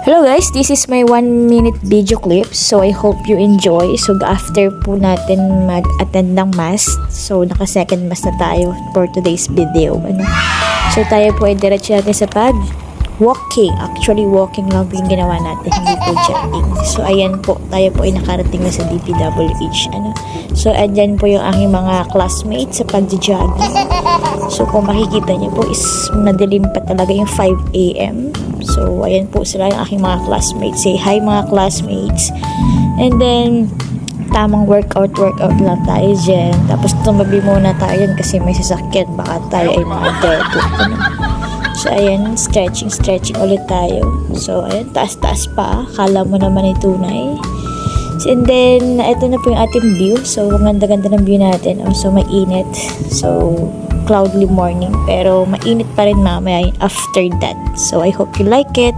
Hello guys, this is my 1-minute video clip. So I hope you enjoy. So after po natin mag-attend ng mass, so naka-second mass na tayo for today's video. So tayo po ay diretso natin sa walking. Actually walking lang po yung ginawa natin, hindi po jogging. So ayan po, tayo po ay nakarating na sa DPWH. So andyan po yung aking mga classmates sa pag-jogging. So kung makikita niyo po is madilim pa talaga yung 5 AM. So ayan po sila yung aking mga classmates. Say hi mga classmates. And then tamang workout lang tayo dyan. Tapos tumabi muna tayo dyan kasi may sasakyan. Baka tayo ay mga dedo. So ayan, stretching ulit tayo. So ayan, taas pa. Kala mo naman ay tunay. And then ito na po yung ating view. So ganda-ganda ng view natin. So mainit. So cloudy morning, pero mainit pa rin mamaya after that. So I hope you like it.